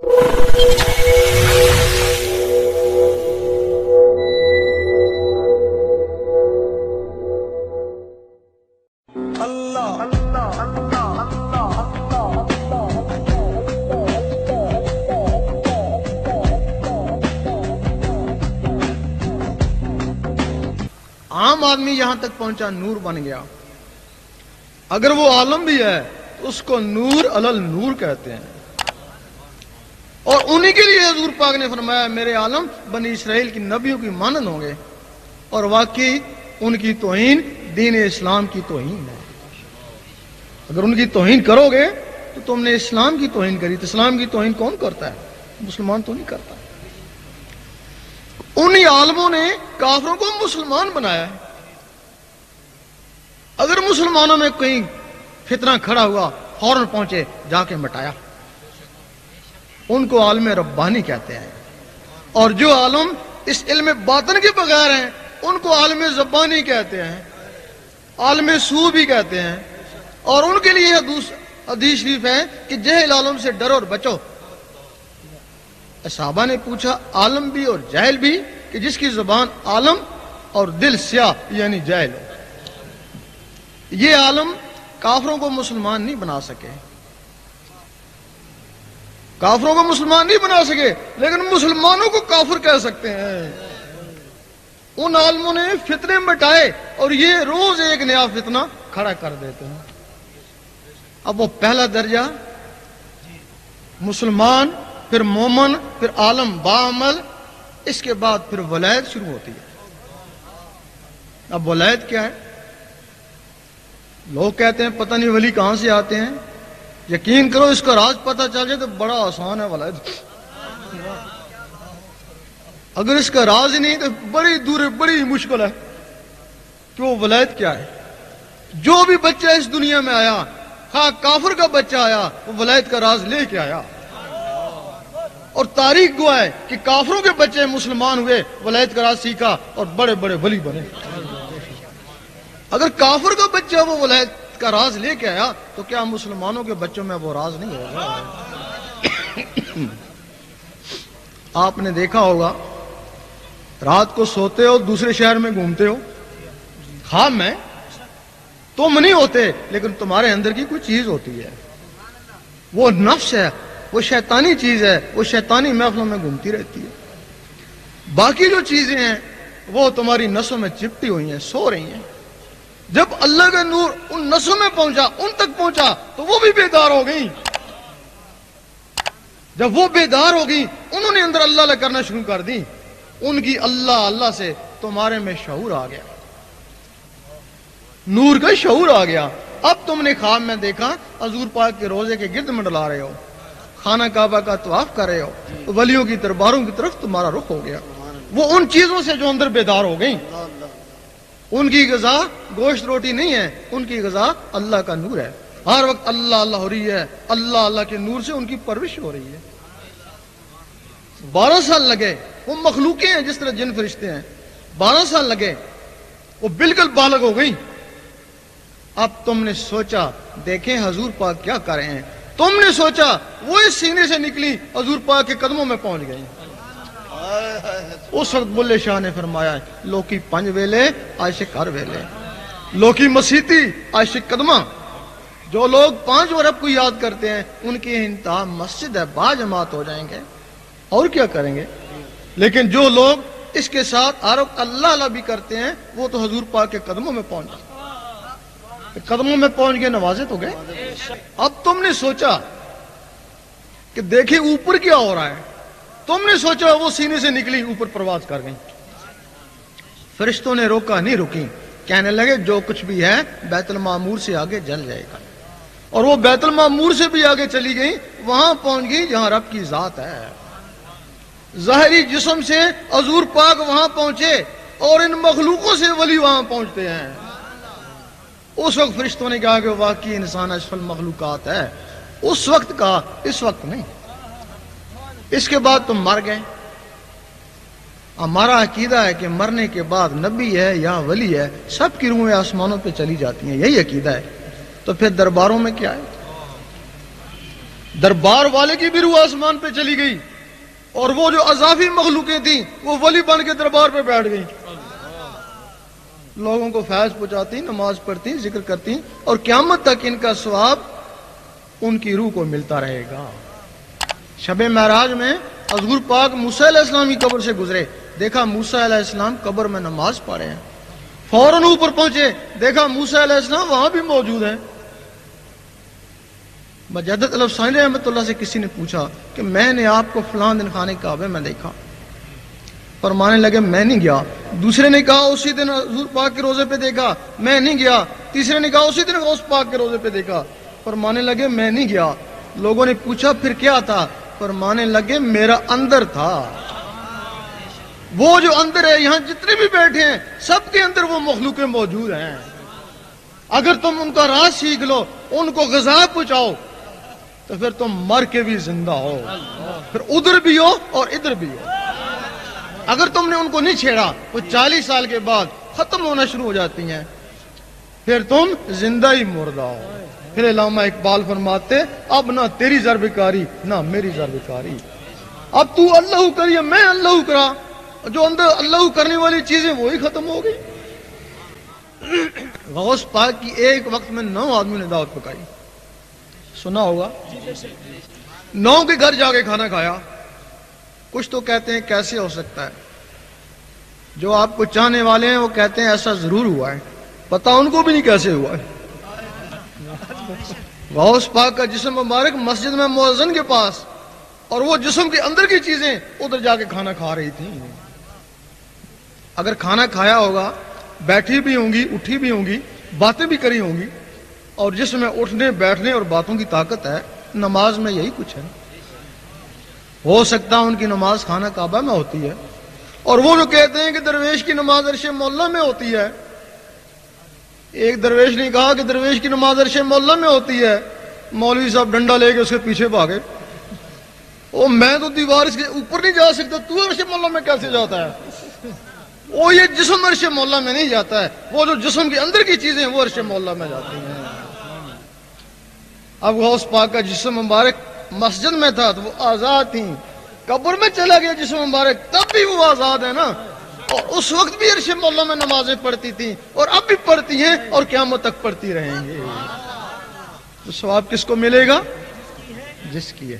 عام آدمی یہاں تک پہنچا، نور بن گیا. اگر وہ عالم بھی ہے تو اس کو نور علل نور کہتے ہیں. اور انہی کے لیے حضور پاک نے فرمایا میرے عالم بنی اسرائیل کی نبیوں کی مانند ہوں گے. اور واقعی ان کی توہین دین اسلام کی توہین ہے. اگر ان کی توہین کرو گے تو تم نے اسلام کی توہین کری. تو اسلام کی توہین کون کرتا ہے؟ مسلمان تو نہیں کرتا. انہی عالموں نے کافروں کو مسلمان بنایا ہے. اگر مسلمانوں میں کہیں فتنہ کھڑا ہوا فوراً پہنچے جا کے مٹایا. ان کو عالم ربانی کہتے ہیں. اور جو عالم اس علم باطن کے بغیر ہیں ان کو عالم زبانی کہتے ہیں، عالم سو بھی کہتے ہیں. اور ان کے لیے حدیث شریف ہے کہ جہل عالم سے ڈرو اور بچو. صحابہ نے پوچھا عالم بھی اور جاہل بھی؟ کہ جس کی زبان عالم اور دل سیاہ یعنی جاہل ہو. یہ عالم کافروں کو مسلمان نہیں بنا سکے، کافروں کو مسلمان نہیں بنا سکے، لیکن مسلمانوں کو کافر کہہ سکتے ہیں. ان عالموں نے فتنے مٹائے اور یہ روز ایک نیا فتنہ کھڑا کر دیتے ہیں. اب وہ پہلا درجہ مسلمان، پھر مومن، پھر عالم باعمل، اس کے بعد پھر ولایت شروع ہوتی ہے. اب ولایت کیا ہے؟ لوگ کہتے ہیں پتہ نہیں ولی کہاں سے آتے ہیں. یقین کرو اس کا راز پتہ چل جائے تو بڑا آسان ہے ولایت. اگر اس کا راز ہی نہیں تو بڑی دور بڑی مشکل ہے کہ وہ ولایت کیا ہے. جو بھی بچہ اس دنیا میں آیا، ہاں کافر کا بچہ آیا، وہ ولایت کا راز لے کے آیا. اور تاریخ گواہ ہے کہ کافروں کے بچے مسلمان ہوئے، ولایت کا راز سیکھا اور بڑے بڑے ولی بنے. اگر کافر کا بچہ وہ ولایت کا راز لے کے آیا تو کیا مسلمانوں کے بچوں میں وہ راز نہیں ہوگا؟ آپ نے دیکھا ہوگا رات کو سوتے ہو دوسرے شہر میں گھومتے ہو، خواب میں تم نہیں ہوتے لیکن تمہارے اندر کی کوئی چیز ہوتی ہے. وہ نفس ہے، وہ شیطانی چیز ہے، وہ شیطانی محفلوں میں گھومتی رہتی ہے. باقی جو چیزیں ہیں وہ تمہاری نسوں میں چپٹی ہوئی ہیں، سو رہی ہیں. جب اللہ کا نور ان نسوں میں پہنچا، ان تک پہنچا تو وہ بھی بیدار ہو گئی. جب وہ بیدار ہو گئی انہوں نے اندر اللہ اللہ کرنا شروع کر دی. ان کی اللہ اللہ سے تمہارے میں شعور آ گیا، نور کا شعور آ گیا. اب تم نے خواب میں دیکھا حضور پاک کے روزے کے گرد منڈلا رہے ہو، خانہ کعبہ کا طواف کر رہے ہو، ولیوں کی درباروں کی طرف تمہارا رخ ہو گیا. وہ ان چیزوں سے جو اندر بیدار ہو گئیں. ان کی غذا گوشت روٹی نہیں ہے، ان کی غذا اللہ کا نور ہے. ہر وقت اللہ اللہ ہو رہی ہے، اللہ اللہ کے نور سے ان کی پرورش ہو رہی ہے. 12 سال لگے، وہ مخلوقیں ہیں جس طرح جن فرشتے ہیں. 12 سال لگے، وہ بالکل بالغ ہو گئی. اب تم نے سوچا دیکھیں حضور پاک کیا کر رہے ہیں. تم نے سوچا وہ اس سینے سے نکلی حضور پاک کے قدموں میں پہنچ گئی. اس وقت بلے شاہ نے فرمایا لوکی پنج ویلے عاشق ہر ویلے، لوکی مسیتی عاشق قدمہ. جو لوگ 5 ورب کو یاد کرتے ہیں ان کی انتہا مسجد ہے، با جماعت ہو جائیں گے اور کیا کریں گے. لیکن جو لوگ اس کے ساتھ ہر وقت اللہ اللہ بھی کرتے ہیں وہ تو حضور پاک کے قدموں میں پہنچ گئے، قدموں میں پہنچ گئے، نوازے تو گئے. اب تم نے سوچا کہ دیکھیں اوپر کیا ہو رہا ہے. تم نے سوچا وہ سینے سے نکلی اوپر پرواز کر گئی. فرشتوں نے روکا نہیں رکی، کہنے لگے جو کچھ بھی ہے بیت المعمور سے آگے جل جائے گا. اور وہ بیت المعمور سے بھی آگے چلی گئی، وہاں پہنچ گئی جہاں رب کی ذات ہے. ظاہری جسم سے حضور پاک وہاں پہنچے اور ان مخلوقوں سے ولی وہاں پہنچتے ہیں. اس وقت فرشتوں نے کہا کہ واقعی انسان اشرف المخلوقات ہے. اس وقت کہا، اس وقت نہیں. اس کے بعد تم مر گئے. ہمارا عقیدہ ہے کہ مرنے کے بعد نبی ہے یا ولی ہے سب کی روحیں آسمانوں پہ چلی جاتی ہیں، یہی عقیدہ ہے. تو پھر درباروں میں کیا ہے؟ دربار والے کی بھی روح آسمان پہ چلی گئی، اور وہ جو اضافی مخلوقیں تھیں وہ ولی بن کے دربار پہ بیٹھ گئیں، لوگوں کو فیض پہنچاتی، نماز پڑھتی، ذکر کرتی، اور قیامت تک ان کا ثواب ان کی روح کو ملتا رہے گا۔ شب معراج میں حضور پاک موسیٰ علیہ السلام کی قبر سے گزرے، دیکھا موسیٰ علیہ السلام قبر میں نماز پڑھ رہے ہیں، فوراً اوپر پہنچے، دیکھا موسیٰ علیہ السلام وہاں بھی موجود ہیں۔ مجدد الافسانی رحمۃ اللہ سے کسی نے پوچھا کہ میں نے آپ کو فلاں دن خانے کعبے میں دیکھا، فرمانے لگے میں نہیں گیا۔ دوسرے نے کہا اسی دن حضور پاک کے روزے پہ دیکھا، میں نہیں گیا۔ تیسرے نے کہا اسی دن غوث پاک کے روزے پہ دیکھا، فرمانے لگے میں نہیں گیا۔ لوگوں نے پوچھا پھر کیا تھا، فرمانے لگے میرا اندر تھا۔ وہ جو اندر ہے، یہاں جتنے بھی بیٹھے ہیں سب کے اندر وہ مخلوقیں موجود ہیں، اگر تم ان کا راز سیکھ لو، ان کو غذا پہنچاؤ، تو پھر تم مر کے بھی زندہ ہو، پھر ادھر بھی ہو اور ادھر بھی ہو۔ اگر تم نے ان کو نہیں چھیڑا، وہ 40 سال کے بعد ختم ہونا شروع ہو جاتی ہیں، پھر تم زندہ ہی مردہ ہو۔ پھر علامہ اقبال فرماتے اب نہ تیری ضربکاری نہ میری ضربکاری، اب تو اللہ کریے میں اللہ کرا، جو اندر اللہ کرنے والی چیزیں وہی ختم ہو گئی۔ غوث پاک کی ایک وقت میں 9 آدمی نے دعوت پکائی، سنا ہوگا، 9 کے گھر جا کے کھانا کھایا۔ کچھ تو کہتے ہیں کیسے ہو سکتا ہے، جو آپ کو چاہنے والے ہیں وہ کہتے ہیں ایسا ضرور ہوا ہے، پتہ ان کو بھی نہیں کیسے ہوا ہے۔ غوث پاک کا جسم مبارک مسجد میں مؤذن کے پاس، اور وہ جسم کے اندر کی چیزیں ادھر جا کے کھانا کھا رہی تھیں۔ اگر کھانا کھایا ہوگا، بیٹھی بھی ہوں گی، اٹھی بھی ہوں گی، باتیں بھی کری ہوں گی، اور جس میں اٹھنے بیٹھنے اور باتوں کی طاقت ہے، نماز میں یہی کچھ ہے۔ ہو سکتا ہے ان کی نماز خانہ کعبہ میں ہوتی ہے، اور وہ جو کہتے ہیں کہ درویش کی نماز عرش مولا میں ہوتی ہے، ایک درویش نے کہا کہ درویش کی نماز عرش مولا میں ہوتی ہے، مولوی صاحب ڈنڈا لے کے اس کے پیچھے بھاگے، او میں تو دیوار اس کے اوپر نہیں جا سکتا، تو عرش مولا میں کیسے جاتا ہے؟ وہ یہ جسم عرش مولا میں نہیں جاتا ہے، وہ جو جسم کے اندر کی چیزیں وہ عرش مولا میں جاتی ہیں۔ اب غوث پاک کا جسم مبارک مسجد میں تھا تو وہ آزاد تھیں، قبر میں چلا گیا جسم مبارک تب بھی وہ آزاد ہے نا، اور اس وقت بھی عرش مولا میں نمازیں پڑھتی تھیں، اور اب بھی پڑھتی ہیں، اور قیامت تک پڑھتی رہیں گے۔ تو ثواب کس کو ملے گا؟ جس کی ہے۔